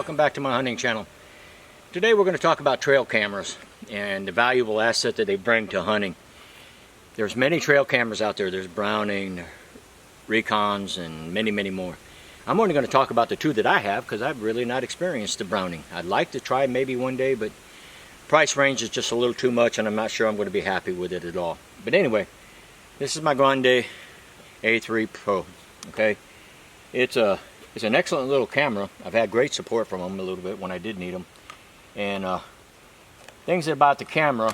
welcome back to my hunting channel. Today we're going to talk about trail cameras and the valuable asset that they bring to hunting. There's many trail cameras out there. There's Browning, Recons, and many more. I'm only going to talk about the two that I have because I've really not experienced the Browning. I'd like to try maybe one day, but price range is just a little too much and I'm not sure I'm going to be happy with it at all. But anyway, this is my Grande A3 Pro. Okay, it's an excellent little camera. I've had great support from them a little bit when I did need them. And things about the camera,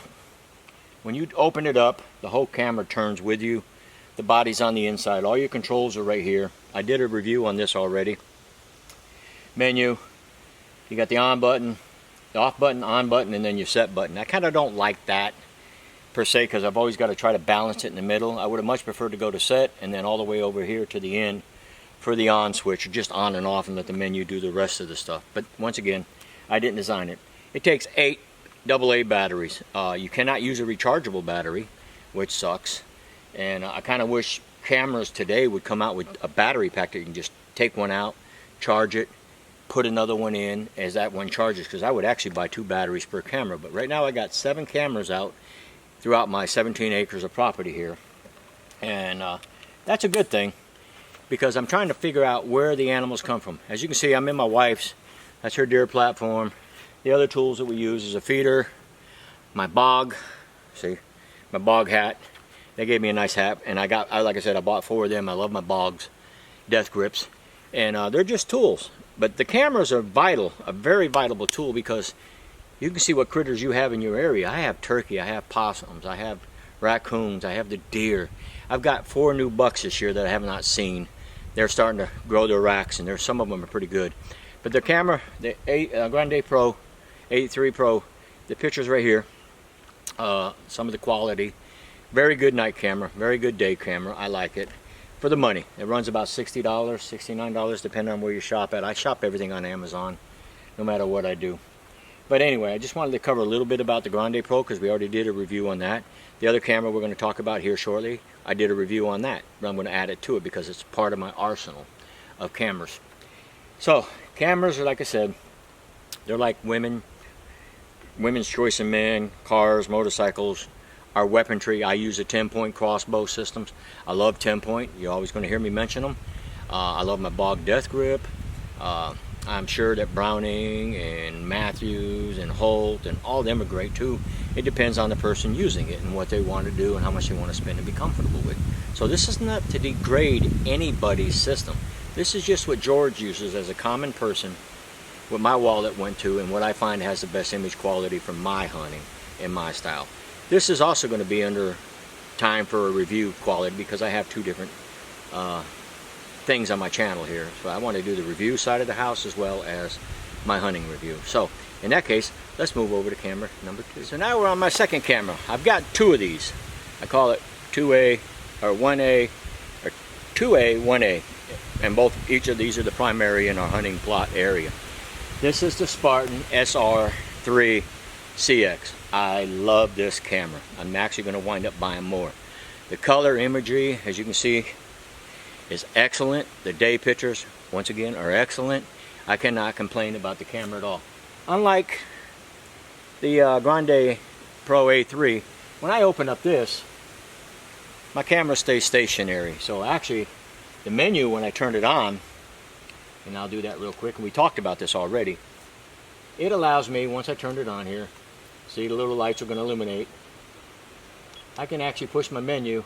when you open it up, the whole camera turns with you. The body's on the inside. All your controls are right here. I did a review on this already. Menu, you got the on button, the off button, on button, and then your set button. I kind of don't like that per se because I've always got to try to balance it in the middle. I would have much preferred to go to set and then all the way over here to the end for the on switch, or just on and off and let the menu do the rest of the stuff. But once again, I didn't design it. It takes 8 AA batteries. You cannot use a rechargeable battery, which sucks. And I kind of wish cameras today would come out with a battery pack that you can just take one out, charge it, put another one in as that one charges, because I would actually buy 2 batteries per camera. But right now I got 7 cameras out throughout my 17 acres of property here. And that's a good thing, because I'm trying to figure out where the animals come from. As you can see, I'm in my wife's. That's her deer platform. The other tools that we use is a feeder, my bog, see, my bog hat. They gave me a nice hat, and like I said, I bought 4 of them. I love my bogs, death grips, and they're just tools. But the cameras are vital, a very vital tool, because you can see what critters you have in your area. I have turkey, I have possums, I have raccoons, I have the deer. I've got 4 new bucks this year that I have not seen. They're starting to grow their racks, and some of them are pretty good. But the camera, the Grande Pro, A3 Pro, the picture's right here. Some of the quality. Very good night camera, very good day camera. I like it. For the money, it runs about $60, $69, depending on where you shop at. I shop everything on Amazon, no matter what I do. But anyway, I just wanted to cover a little bit about the Grande Pro because we already did a review on that. The other camera we're going to talk about here shortly, I did a review on that. But I'm going to add it to it because it's part of my arsenal of cameras. So, cameras are, like I said, they're like women's choice in men, cars, motorcycles, our weaponry. I use a 10-point crossbow systems. I love 10-point. You're always going to hear me mention them. I love my bog death grip. I'm sure that Browning and Matthews and Holt and all of them are great too. It depends on the person using it and what they want to do and how much they want to spend and be comfortable with. So this is not to degrade anybody's system. This is just what George uses as a common person, what my wallet went to, and what I find has the best image quality for my hunting and my style. This is also going to be under time for a review quality because I have 2 different things on my channel here. So I want to do the review side of the house as well as my hunting review. So in that case, let's move over to camera number 2. So now we're on my second camera. I've got 2 of these. I call it 2A or 1A or 2A, 1A. And each of these are the primary in our hunting plot area. This is the Spartan SR3 CX. I love this camera. I'm actually going to wind up buying more. The color imagery, as you can see, is excellent. The day pictures, once again, are excellent. I cannot complain about the camera at all. Unlike the Grande Pro A3, when I open up this, my camera stays stationary. So actually, the menu, when I turn it on, and I'll do that real quick, and we talked about this already, it allows me, once I turn it on here, see the little lights are going to illuminate, I can actually push my menu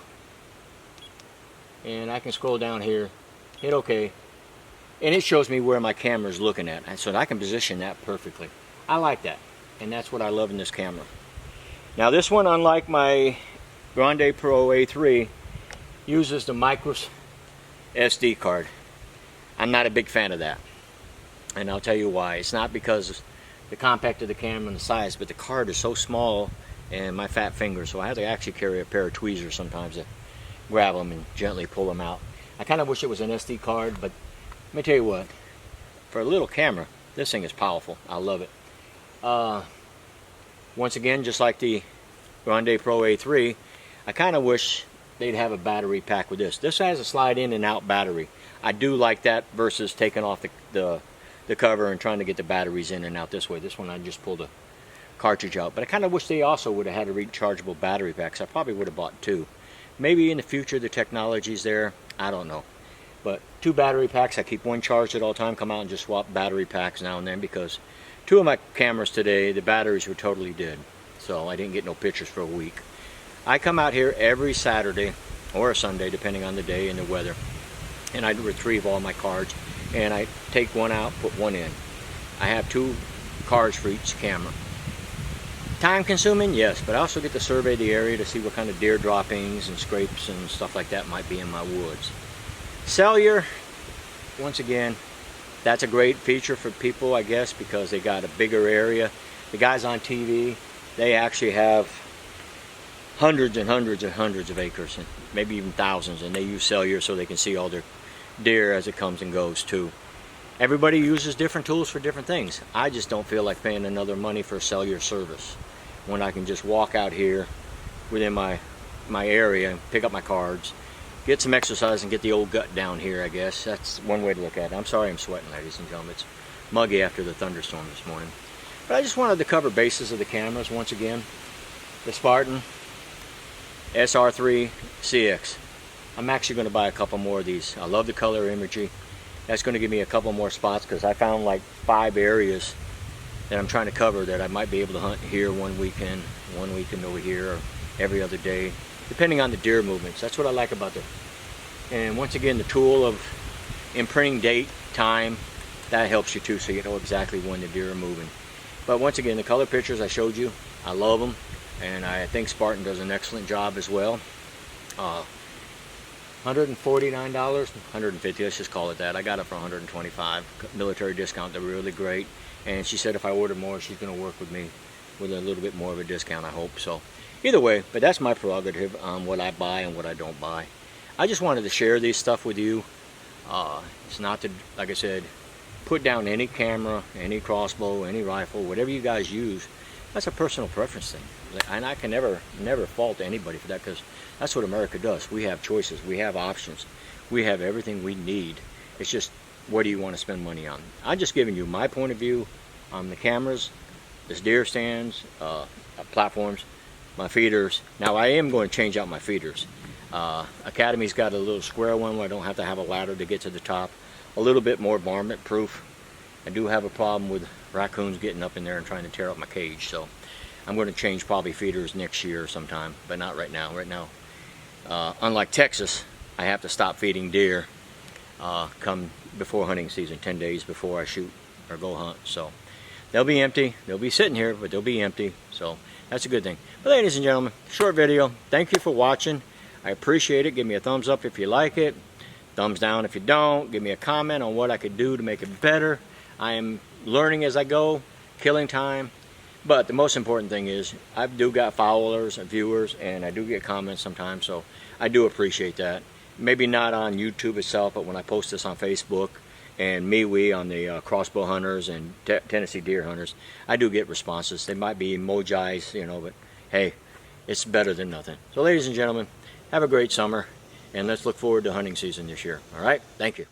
and I can scroll down here, hit OK, and it shows me where my camera is looking at, and so I can position that perfectly. I like that, and that's what I love in this camera. Now this one, unlike my Grande Pro A3, uses the micro SD card. I'm not a big fan of that, and I'll tell you why. It's not because of the compact of the camera and the size, but the card is so small and my fat fingers, so I have to actually carry a pair of tweezers sometimes to grab them and gently pull them out. I kind of wish it was an SD card, but let me tell you what, for a little camera, this thing is powerful. I love it. Once again, just like the Grande Pro A3, I kind of wish they'd have a battery pack with this. This has a slide in and out battery. I do like that versus taking off the the cover and trying to get the batteries in and out this way. This one I just pulled a cartridge out, but I kind of wish they also would have had a rechargeable battery pack. So I probably would have bought two. Maybe in the future the technology's there, I don't know. But 2 battery packs, I keep one charged at all time, come out and just swap battery packs now and then, because 2 of my cameras today, the batteries were totally dead. So I didn't get no pictures for a week. I come out here every Saturday or a Sunday, depending on the day and the weather, and I retrieve all my cards, and I take one out, put one in. I have 2 cards for each camera. Time consuming, yes, but I also get to survey the area to see what kind of deer droppings and scrapes and stuff like that might be in my woods. Cellular, once again, that's a great feature for people, I guess, because they got a bigger area. The guys on TV, they actually have hundreds and hundreds and hundreds of acres, and maybe even thousands, and they use cellular so they can see all their deer as it comes and goes too. Everybody uses different tools for different things. I just don't feel like paying another money for a cellular service when I can just walk out here within my area and pick up my cards, get some exercise, and get the old gut down here, I guess. That's one way to look at it. I'm sorry I'm sweating, ladies and gentlemen. It's muggy after the thunderstorm this morning. But I just wanted to cover bases of the cameras once again. The Spartan SR3 CX. I'm actually going to buy a couple more of these. I love the color imagery. That's going to give me a couple more spots, because I found like 5 areas that I'm trying to cover that I might be able to hunt here one weekend over here, or every other day, depending on the deer movements. That's what I like about it. And once again, the tool of imprinting date, time, that helps you too, so you know exactly when the deer are moving. But once again, the color pictures I showed you, I love them, and I think Spartan does an excellent job as well. $149, $150, let's just call it that. I got it for $125, military discount. They're really great, and she said if I order more, she's going to work with me with a little bit more of a discount, I hope. So either way, but that's my prerogative on what I buy and what I don't buy. I just wanted to share this stuff with you. It's not to, like I said, put down any camera, any crossbow, any rifle, whatever you guys use. That's a personal preference thing, and I can never fault anybody for that, because that's what America does. We have choices, we have options, we have everything we need. It's just, what do you want to spend money on? I'm just giving you my point of view on the cameras, this deer stands, platforms, my feeders. Now I am going to change out my feeders. Academy's got a little square one where I don't have to have a ladder to get to the top. A little bit more varmint proof. I do have a problem with raccoons getting up in there and trying to tear up my cage, so I'm going to change probably feeders next year sometime, but not right now. Right now, unlike Texas, I have to stop feeding deer come before hunting season, 10 days before I shoot or go hunt. So they'll be empty. They'll be sitting here, but they'll be empty, so that's a good thing. But ladies and gentlemen, short video. Thank you for watching. I appreciate it. Give me a thumbs up if you like it. Thumbs down if you don't. Give me a comment on what I could do to make it better. I am learning as I go, killing time. But the most important thing is, I do got followers and viewers, and I do get comments sometimes, so I do appreciate that. Maybe not on YouTube itself, but when I post this on Facebook and MeWe on the crossbow hunters and Tennessee deer hunters, I do get responses. They might be emojis, you know, but hey, it's better than nothing. So ladies and gentlemen, have a great summer, and let's look forward to hunting season this year. All right? Thank you.